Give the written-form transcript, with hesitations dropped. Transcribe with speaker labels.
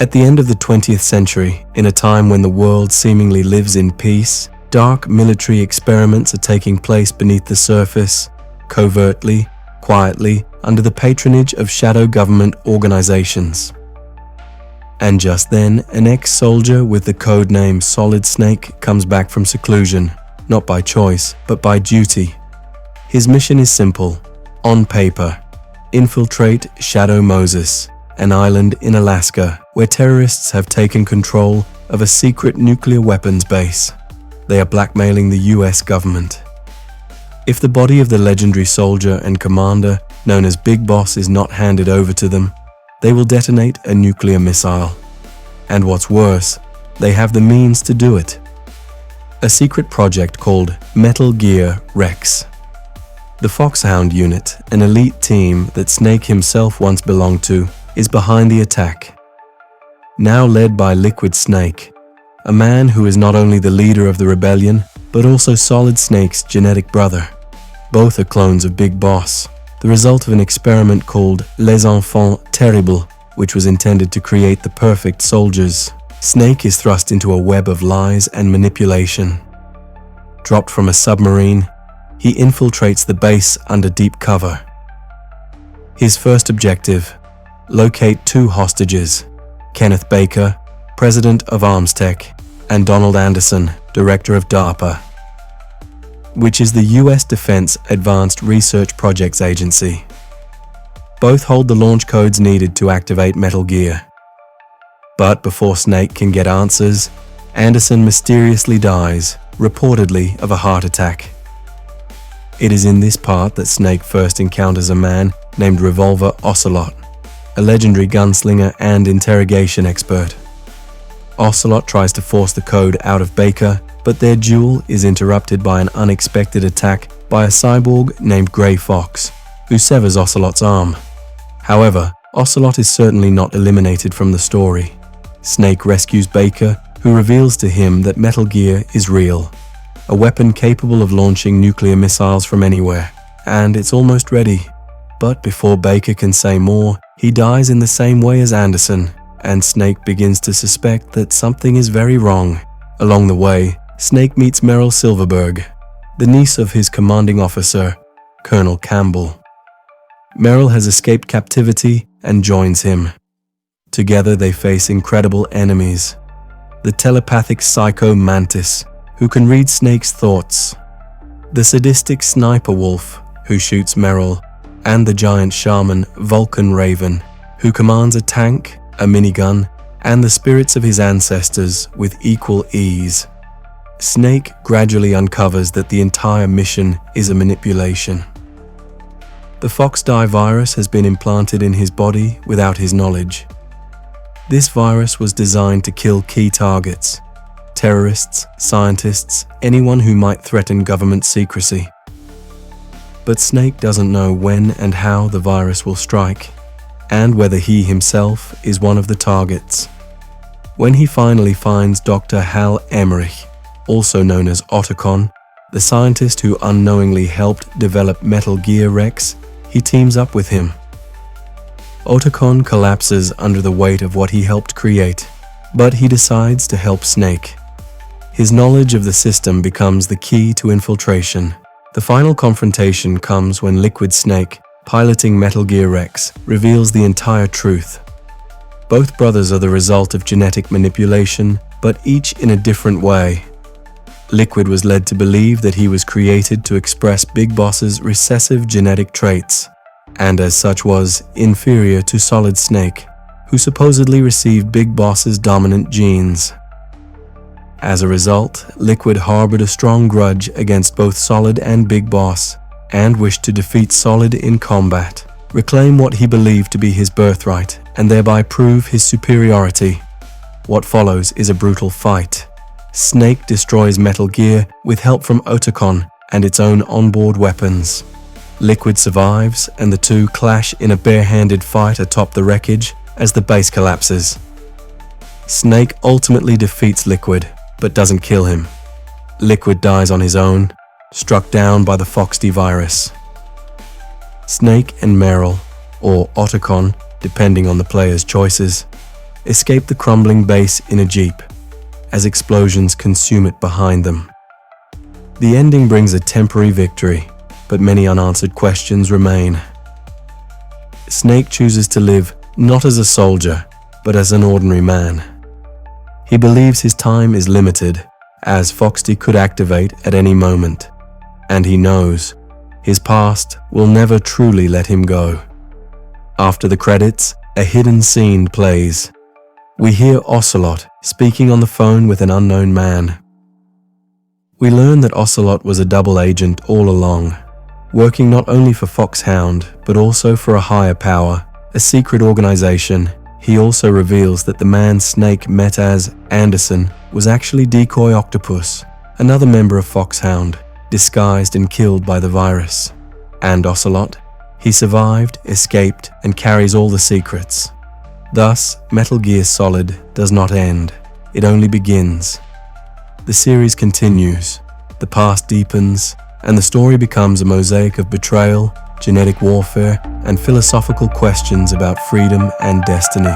Speaker 1: At the end of the 20th century, in a time when the world seemingly lives in peace, dark military experiments are taking place beneath the surface, covertly, quietly, under the patronage of shadow government organizations. And just then, an ex-soldier with the codename Solid Snake comes back from seclusion, not by choice, but by duty. His mission is simple. On paper, infiltrate Shadow Moses, an island in Alaska where terrorists have taken control of a secret nuclear weapons base. They are blackmailing the US government. If the body of the legendary soldier and commander known as Big Boss is not handed over to them, they will detonate a nuclear missile. And what's worse, they have the means to do it. A secret project called Metal Gear Rex. The FOXHOUND unit, an elite team that Snake himself once belonged to, is behind the attack. Now led by Liquid Snake, a man who is not only the leader of the rebellion, but also Solid Snake's genetic brother. Both are clones of Big Boss, the result of an experiment called Les Enfants Terribles, which was intended to create the perfect soldiers. Snake is thrust into a web of lies and manipulation. Dropped from a submarine, he infiltrates the base under deep cover. His first objective: locate two hostages, Kenneth Baker, president of ArmsTech, and Donald Anderson, director of DARPA, which is the US Defense Advanced Research Projects Agency. Both hold the launch codes needed to activate Metal Gear. But before Snake can get answers, Anderson mysteriously dies, reportedly of a heart attack. It is in this part that Snake first encounters a man named Revolver Ocelot, a legendary gunslinger and interrogation expert. Ocelot tries to force the code out of Baker, but their duel is interrupted by an unexpected attack by a cyborg named Grey Fox, who severs Ocelot's arm. However, Ocelot is certainly not eliminated from the story. Snake rescues Baker, who reveals to him that Metal Gear is real, a weapon capable of launching nuclear missiles from anywhere, and it's almost ready. But before Baker can say more, he dies in the same way as Anderson, and Snake begins to suspect that something is very wrong. Along the way, Snake meets Meryl Silverberg, the niece of his commanding officer, Colonel Campbell. Meryl has escaped captivity and joins him. Together they face incredible enemies: the telepathic Psycho Mantis, who can read Snake's thoughts, the sadistic Sniper Wolf, who shoots Meryl, and the giant shaman Vulcan Raven, who commands a tank, a minigun, and the spirits of his ancestors with equal ease. Snake gradually uncovers that the entire mission is a manipulation. The FOXDIE virus has been implanted in his body without his knowledge. This virus was designed to kill key targets: terrorists, scientists, anyone who might threaten government secrecy. But Snake doesn't know when and how the virus will strike, and whether he himself is one of the targets. When he finally finds Dr. Hal Emmerich, also known as Otacon, the scientist who unknowingly helped develop Metal Gear Rex, he teams up with him. Otacon collapses under the weight of what he helped create, but he decides to help Snake. His knowledge of the system becomes the key to infiltration. The final confrontation comes when Liquid Snake, piloting Metal Gear Rex, reveals the entire truth. Both brothers are the result of genetic manipulation, but each in a different way. Liquid was led to believe that he was created to express Big Boss's recessive genetic traits, and as such was inferior to Solid Snake, who supposedly received Big Boss's dominant genes. As a result, Liquid harbored a strong grudge against both Solid and Big Boss, and wished to defeat Solid in combat, reclaim what he believed to be his birthright, and thereby prove his superiority. What follows is a brutal fight. Snake destroys Metal Gear with help from Otacon and its own onboard weapons. Liquid survives, and the two clash in a bare-handed fight atop the wreckage as the base collapses. Snake ultimately defeats Liquid, but doesn't kill him. Liquid dies on his own, struck down by the FOXDIE virus. Snake and Meryl, or Otacon, depending on the player's choices, escape the crumbling base in a jeep, as explosions consume it behind them. The ending brings a temporary victory, but many unanswered questions remain. Snake chooses to live not as a soldier, but as an ordinary man. He believes his time is limited, as FOXDIE could activate at any moment, and he knows his past will never truly let him go. After the credits, a hidden scene plays. We hear Ocelot speaking on the phone with an unknown man. We learn that Ocelot was a double agent all along, working not only for FOXHOUND, but also for a higher power, a secret organization. He also reveals that the man Snake met as Anderson was actually Decoy Octopus, another member of FOXHOUND, disguised and killed by the virus. And Ocelot? He survived, escaped, and carries all the secrets. Thus, Metal Gear Solid does not end, it only begins. The series continues, the past deepens, and the story becomes a mosaic of betrayal, genetic warfare, and philosophical questions about freedom and destiny.